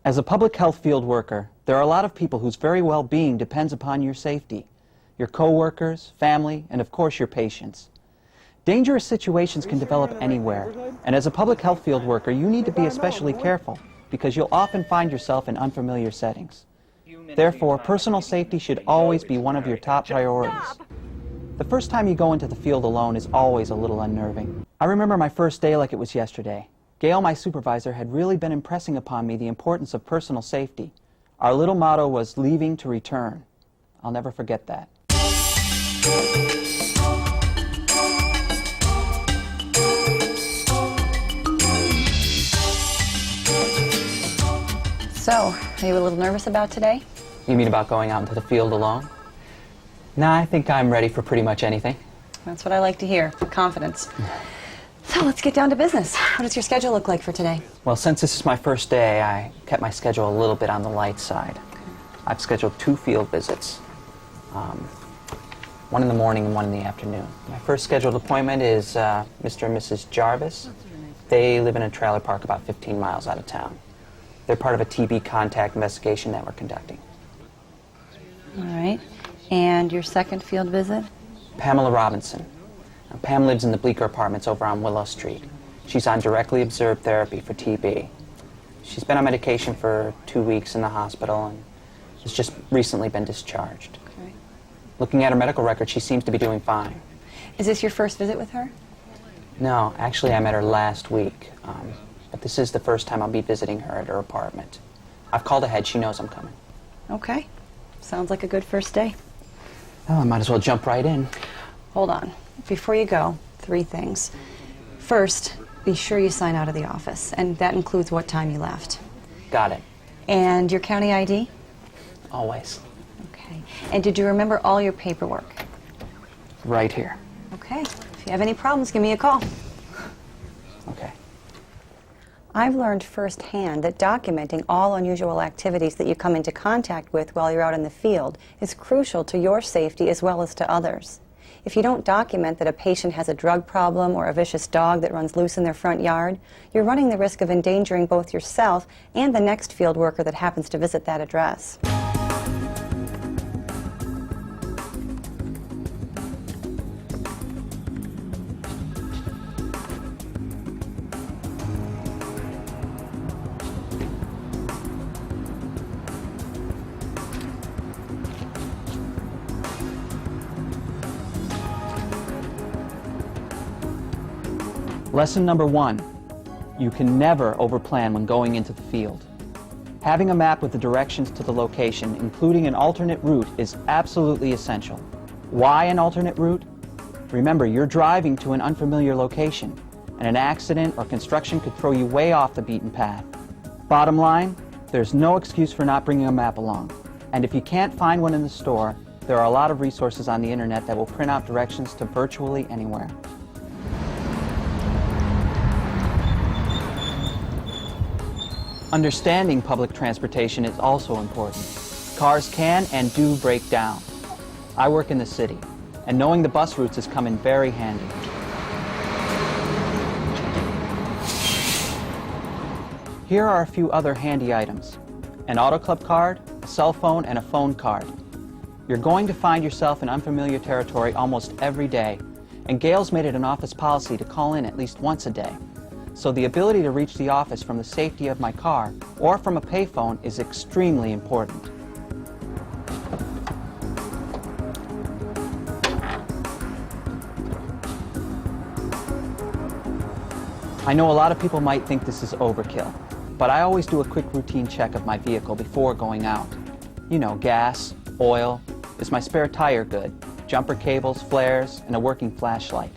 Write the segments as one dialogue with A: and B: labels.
A: As a public health field worker, there are a lot of people whose very well-being depends upon your safety. Your co-workers, family, and of course your patients. Dangerous situations can develop anywhere, and as a public health field worker, you need to be especially careful because you'll often find yourself in unfamiliar settings. Therefore, personal safety should always be one of your top priorities. The first time you go into the field alone is always a little unnerving. I remember my first day like it was yesterday. Gail, my supervisor, had really been impressing upon me the importance of personal safety. Our little motto was leaving to return. I'll never forget that.
B: So, are you a little nervous about today?
A: You mean about going out into the field alone? Nah, I think I'm ready for pretty much anything.
B: That's what I like to hear, confidence. So let's get down to business. What does your schedule look like for today?
A: Well, since this is my first day, I kept my schedule a little bit on the light side. I've scheduled 2 field visits, one in the morning and one in the afternoon. My first scheduled appointment is Mr. and Mrs. Jarvis. They live in a trailer park about 15 miles out of town. They're part of a TB contact investigation that we're conducting.
B: All right. And your second field visit?
A: Pamela Robinson. Now, Pam lives in the Bleecker Apartments over on Willow Street. She's on directly observed therapy for TB. She's been on medication for 2 weeks in the hospital and has just recently been discharged.
B: Okay.
A: Looking at her medical record, she seems to be doing fine.
B: Is this your first visit with her?
A: No, actually I met her last week, but this is the first time I'll be visiting her at her apartment. I've called ahead. She knows I'm coming.
B: Okay. Sounds like a good first day.
A: Oh, I might as well jump right in.
B: Hold on. Before you go, 3 things. First, be sure you sign out of the office, and that includes what time you left.
A: Got it.
B: And your county ID?
A: Always.
B: Okay. And did you remember all your paperwork?
A: Right here.
B: Okay. If you have any problems, give me a call.
A: Okay.
B: I've learned firsthand that documenting all unusual activities that you come into contact with while you're out in the field is crucial to your safety as well as to others. If you don't document that a patient has a drug problem or a vicious dog that runs loose in their front yard, you're running the risk of endangering both yourself and the next field worker that happens to visit that address.
A: Lesson number 1, you can never overplan when going into the field. Having a map with the directions to the location, including an alternate route, is absolutely essential. Why an alternate route? Remember, you're driving to an unfamiliar location, and an accident or construction could throw you way off the beaten path. Bottom line, there's no excuse for not bringing a map along. And if you can't find one in the store, there are a lot of resources on the internet that will print out directions to virtually anywhere. Understanding public transportation is also important. Cars can and do break down. I work in the city, and knowing the bus routes has come in very handy. Here are a few other handy items: an auto club card, a cell phone, and a phone card. You're going to find yourself in unfamiliar territory almost every day, and Gail's made it an office policy to call in at least once a day. So the ability to reach the office from the safety of my car or from a payphone is extremely important. I know a lot of people might think this is overkill, but I always do a quick routine check of my vehicle before going out. You know, gas, oil, is my spare tire good, jumper cables, flares, and a working flashlight,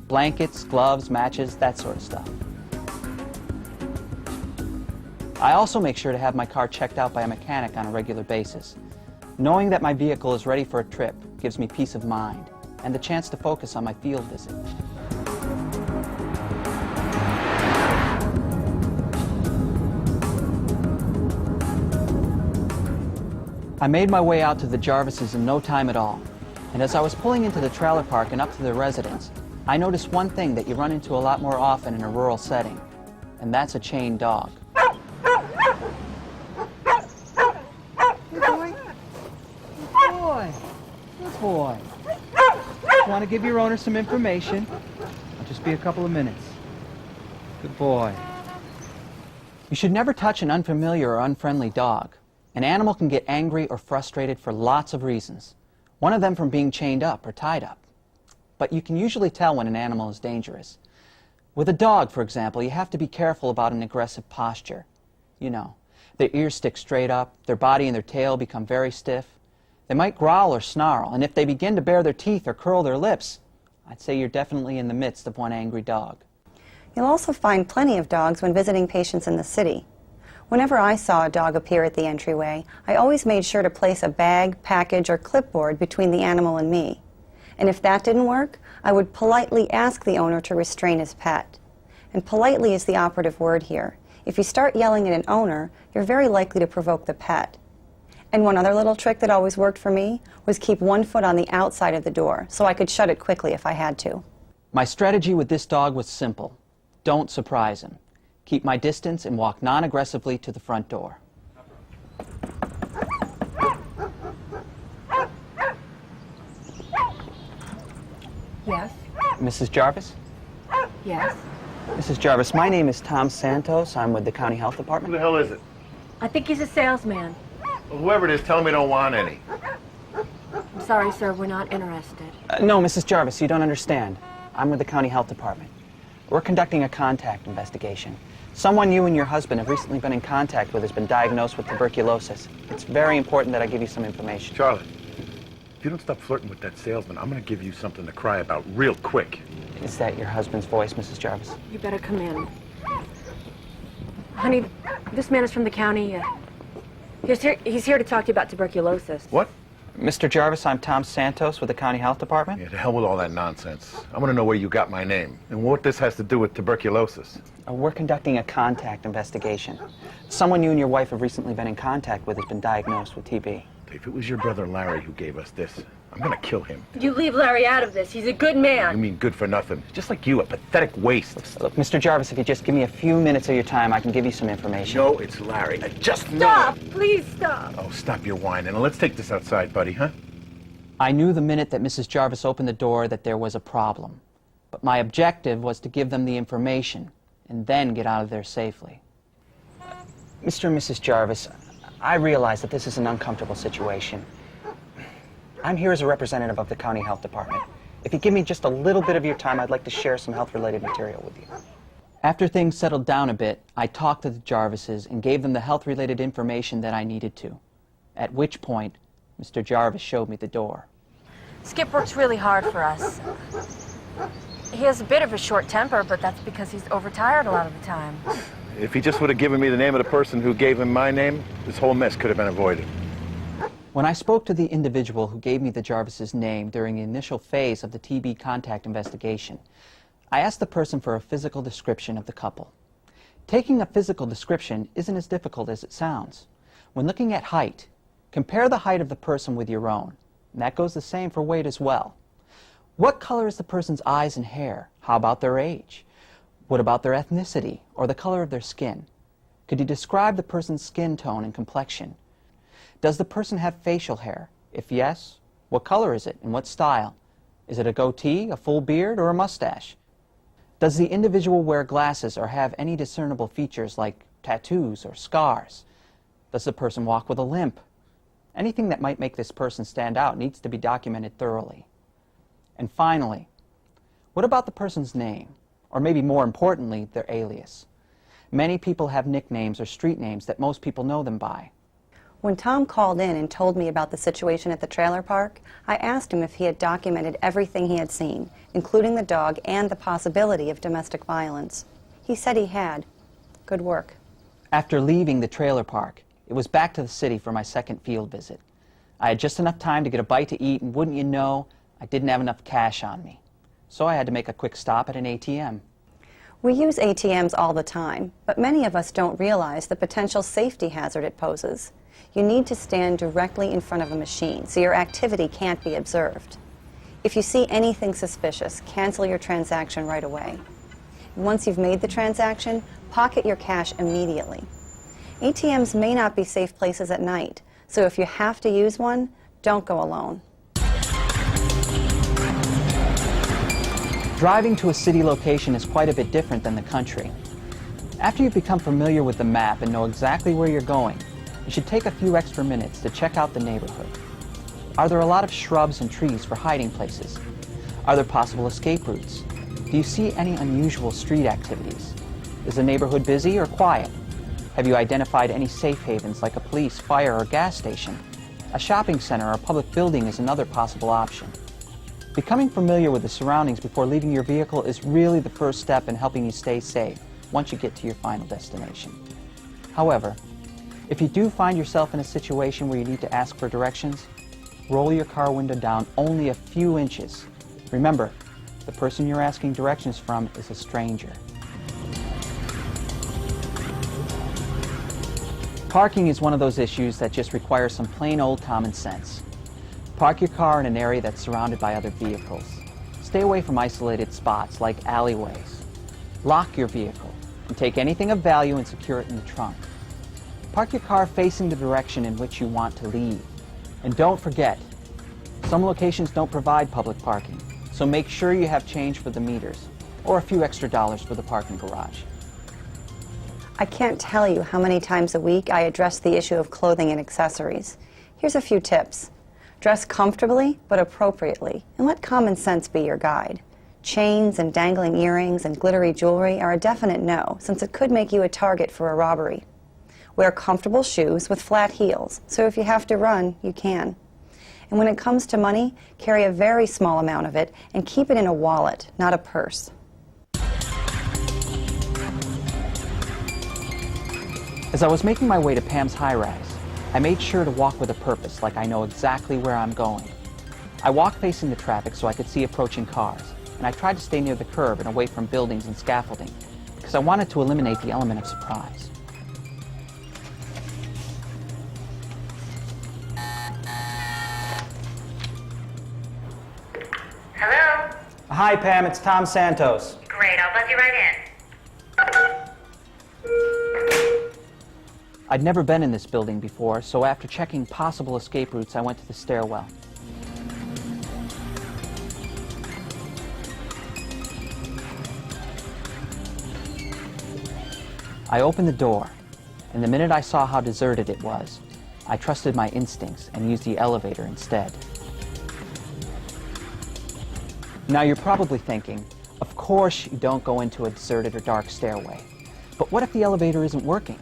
A: blankets, gloves, matches, that sort of stuff. I also make sure to have my car checked out by a mechanic on a regular basis. Knowing that my vehicle is ready for a trip gives me peace of mind and the chance to focus on my field visit. I made my way out to the Jarvises in no time at all, and as I was pulling into the trailer park and up to their residence, I noticed one thing that you run into a lot more often in a rural setting, and that's a chained dog. boy. Want to give your owner some information? I'll just be a couple of minutes. Good boy. You should never touch an unfamiliar or unfriendly dog. An animal can get angry or frustrated for lots of reasons. One of them from being chained up or tied up. But you can usually tell when an animal is dangerous. With a dog, for example, you have to be careful about an aggressive posture. You know, their ears stick straight up, their body and their tail become very stiff. They might growl or snarl, and if they begin to bare their teeth or curl their lips, I'd say you're definitely in the midst of one angry dog.
B: You'll also find plenty of dogs when visiting patients in the city. Whenever I saw a dog appear at the entryway, I always made sure to place a bag, package, or clipboard between the animal and me. And if that didn't work, I would politely ask the owner to restrain his pet. And politely is the operative word here. If you start yelling at an owner, you're very likely to provoke the pet. And one other little trick that always worked for me was keep one foot on the outside of the door so I could shut it quickly if I had to.
A: My strategy with this dog was simple. Don't surprise him. Keep my distance and walk non-aggressively to the front door.
C: Yes?
A: Mrs. Jarvis?
C: Yes?
A: Mrs. Jarvis, my name is Tom Santos. I'm with the County Health
D: Who
A: Department.
D: the hell is it?
C: I think he's a salesman.
D: Well, whoever it is, tell him we don't want any.
C: I'm sorry, sir, we're not interested.
A: No, Mrs. Jarvis, you don't understand. I'm with the County Health Department. We're conducting a contact investigation. Someone you and your husband have recently been in contact with has been diagnosed with tuberculosis. It's very important that I give you some information.
D: Charlotte, if you don't stop flirting with that salesman, I'm going to give you something to cry about real quick.
A: Is that your husband's voice, Mrs. Jarvis?
C: You better come in. Honey, this man is from the county. He's here to talk to you about tuberculosis.
D: What?
A: Mr. Jarvis, I'm Tom Santos with the County Health Department.
D: Yeah, to hell with all that nonsense. I want to know where you got my name and what this has to do with tuberculosis.
A: We're conducting a contact investigation. Someone you and your wife have recently been in contact with has been diagnosed with TB.
D: If it was your brother Larry who gave us this, I'm going to kill him.
C: You leave Larry out of this. He's a good man.
D: You mean good for nothing. Just like you, a pathetic waste.
A: Look, Mr. Jarvis, if you just give me a few minutes of your time, I can give you some information.
D: No, it's Larry. I just know.
C: Stop! Please stop!
D: Oh, stop your whining. And let's take this outside, buddy, huh?
A: I knew the minute that Mrs. Jarvis opened the door that there was a problem. But my objective was to give them the information and then get out of there safely. Mr. and Mrs. Jarvis, I realize that this is an uncomfortable situation. I'm here as a representative of the County Health Department. If you give me just a little bit of your time, I'd like to share some health-related material with you. After things settled down a bit, I talked to the Jarvises and gave them the health-related information that I needed to. At which point, Mr. Jarvis showed me the door.
C: Skip works really hard for us. He has a bit of a short temper, but that's because he's overtired a lot of the time.
D: If he just would have given me the name of the person who gave him my name, this whole mess could have been avoided.
A: When I spoke to the individual who gave me the Jarvis's name during the initial phase of the TB contact investigation, I asked the person for a physical description of the couple. Taking a physical description isn't as difficult as it sounds. When looking at height, compare the height of the person with your own. And that goes the same for weight as well. What color is the person's eyes and hair? How about their age? What about their ethnicity or the color of their skin? Could you describe the person's skin tone and complexion? Does the person have facial hair? If yes, what color is it and what style? Is it a goatee, a full beard, or a mustache? Does the individual wear glasses or have any discernible features like tattoos or scars? Does the person walk with a limp? Anything that might make this person stand out needs to be documented thoroughly. And finally, what about the person's name? Or maybe more importantly, their alias. Many people have nicknames or street names that most people know them by.
B: When Tom called in and told me about the situation at the trailer park, I asked him if he had documented everything he had seen, including the dog and the possibility of domestic violence. He said he had. Good work.
A: After leaving the trailer park, it was back to the city for my second field visit. I had just enough time to get a bite to eat, and wouldn't you know, I didn't have enough cash on me. So I had to make a quick stop at an ATM.
B: We use ATMs all the time, but many of us don't realize the potential safety hazard it poses. You need to stand directly in front of a machine so your activity can't be observed. If you see anything suspicious, cancel your transaction right away. Once you've made the transaction, pocket your cash immediately. ATMs may not be safe places at night, so if you have to use one, don't go alone.
A: Driving to a city location is quite a bit different than the country. After you've become familiar with the map and know exactly where you're going, you should take a few extra minutes to check out the neighborhood. Are there a lot of shrubs and trees for hiding places? Are there possible escape routes? Do you see any unusual street activities? Is the neighborhood busy or quiet? Have you identified any safe havens like a police, fire, or gas station? A shopping center or public building is another possible option. Becoming familiar with the surroundings before leaving your vehicle is really the first step in helping you stay safe once you get to your final destination. However, if you do find yourself in a situation where you need to ask for directions, roll your car window down only a few inches. Remember, the person you're asking directions from is a stranger. Parking is one of those issues that just requires some plain old common sense. Park your car in an area that's surrounded by other vehicles. Stay away from isolated spots like alleyways. Lock your vehicle and take anything of value and secure it in the trunk. Park your car facing the direction in which you want to leave. And don't forget, some locations don't provide public parking, so make sure you have change for the meters or a few extra dollars for the parking garage.
B: I can't tell you how many times a week I address the issue of clothing and accessories. Here's a few tips. Dress comfortably, but appropriately, and let common sense be your guide. Chains and dangling earrings and glittery jewelry are a definite no, since it could make you a target for a robbery. Wear comfortable shoes with flat heels, so if you have to run, you can. And when it comes to money, carry a very small amount of it and keep it in a wallet, not a purse.
A: As I was making my way to Pam's high-rise, I made sure to walk with a purpose, like I know exactly where I'm going. I walked facing the traffic so I could see approaching cars, and I tried to stay near the curb and away from buildings and scaffolding, because I wanted to eliminate the element of surprise.
E: Hello?
A: Hi, Pam, it's Tom Santos.
E: Great, I'll buzz you right in.
A: I'd never been in this building before, so after checking possible escape routes, I went to the stairwell. I opened the door, and the minute I saw how deserted it was, I trusted my instincts and used the elevator instead. Now you're probably thinking, of course you don't go into a deserted or dark stairway. But what if the elevator isn't working?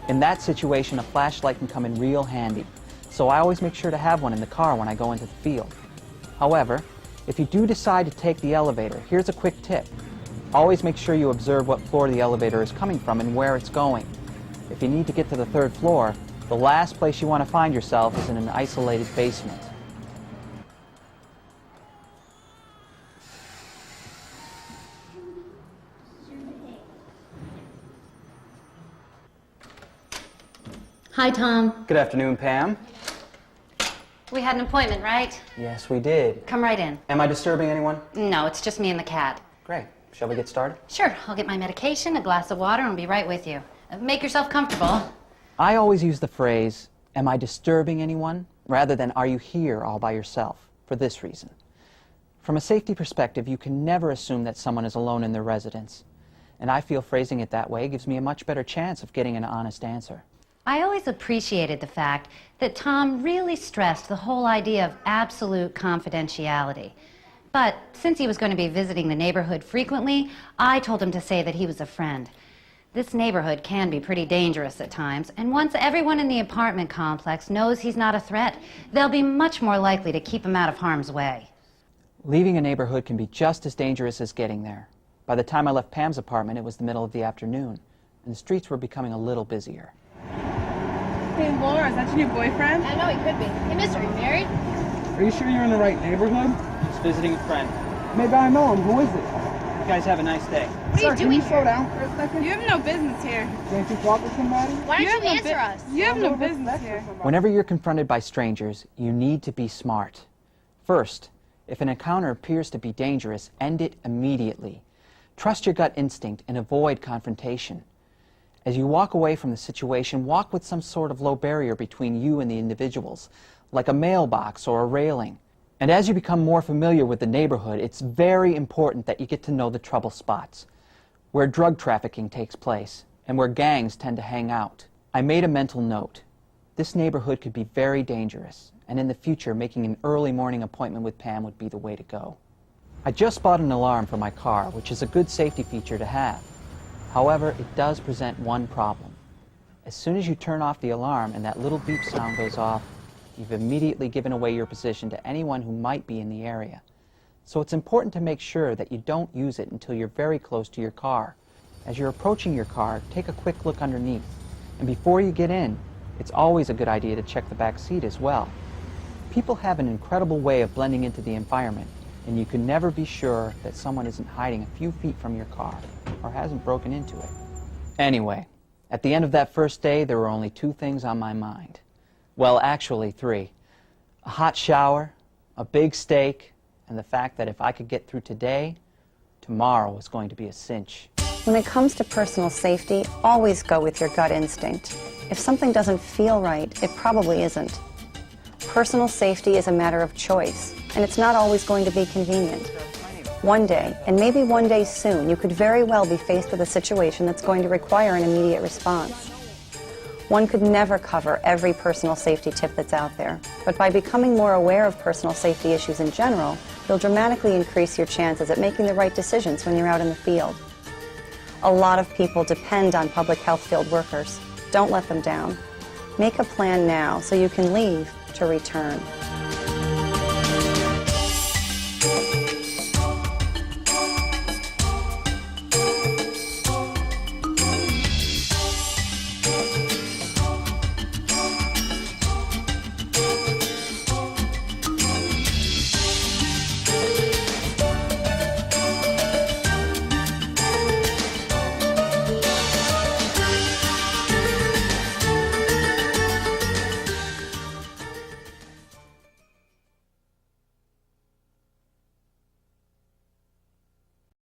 A: In that situation, a flashlight can come in real handy, so I always make sure to have one in the car when I go into the field. However, if you do decide to take the elevator, here's a quick tip. Always make sure you observe what floor the elevator is coming from and where it's going. If you need to get to the third floor, the last place you want to find yourself is in an isolated basement.
F: Hi, Tom.
A: Good afternoon, Pam.
F: We had an appointment, right?
A: Yes, we did.
F: Come right in.
A: Am I disturbing anyone?
F: No, it's just me and the cat.
A: Great. Shall we get started?
F: Sure, I'll get my medication, a glass of water, and I'll be right with you. Make yourself comfortable.
A: I always use the phrase, am I disturbing anyone, rather than are you here all by yourself, for this reason. From a safety perspective, you can never assume that someone is alone in their residence. And I feel phrasing it that way gives me a much better chance of getting an honest answer.
F: I always appreciated the fact that Tom really stressed the whole idea of absolute confidentiality. But since he was going to be visiting the neighborhood frequently, I told him to say that he was a friend. This neighborhood can be pretty dangerous at times, and once everyone in the apartment complex knows he's not a threat, they'll be much more likely to keep him out of harm's way.
A: Leaving a neighborhood can be just as dangerous as getting there. By the time I left Pam's apartment, it was the middle of the afternoon, and the streets were becoming a little busier.
G: Hey, Laura, is that your new boyfriend?
H: I know he could be. Hey, mister, are you married?
G: Are you sure you're in the right neighborhood?
A: Just visiting a friend.
G: Maybe I know him. Who is it?
A: You guys have a nice day.
H: What
G: Sir,
H: are you
G: can
H: doing
G: you slow down for a second?
I: You have no business here.
G: Can't you talk to somebody?
H: Why don't you answer us?
I: You have no business here.
A: Whenever you're confronted by strangers, you need to be smart. First, if an encounter appears to be dangerous, end it immediately. Trust your gut instinct and avoid confrontation. As you walk away from the situation, walk with some sort of low barrier between you and the individuals, like a mailbox or a railing. And as you become more familiar with the neighborhood, it's very important that you get to know the trouble spots, where drug trafficking takes place, and where gangs tend to hang out. I made a mental note. This neighborhood could be very dangerous, and in the future, making an early morning appointment with Pam would be the way to go. I just bought an alarm for my car, which is a good safety feature to have. However, it does present one problem. As soon as you turn off the alarm and that little beep sound goes off, you've immediately given away your position to anyone who might be in the area. So it's important to make sure that you don't use it until you're very close to your car. As you're approaching your car, take a quick look underneath. And before you get in, it's always a good idea to check the back seat as well. People have an incredible way of blending into the environment, and you can never be sure that someone isn't hiding a few feet from your car or hasn't broken into it. Anyway, at the end of that first day, there were only 2 things on my mind. Well, actually 3. A hot shower, a big steak, and the fact that if I could get through today, tomorrow was going to be a cinch.
B: When it comes to personal safety, always go with your gut instinct. If something doesn't feel right, it probably isn't. Personal safety is a matter of choice, and it's not always going to be convenient. One day, and maybe one day soon, you could very well be faced with a situation that's going to require an immediate response. One could never cover every personal safety tip that's out there, but by becoming more aware of personal safety issues in general, you'll dramatically increase your chances at making the right decisions when you're out in the field. A lot of people depend on public health field workers. Don't let them down. Make a plan now so you can leave to return.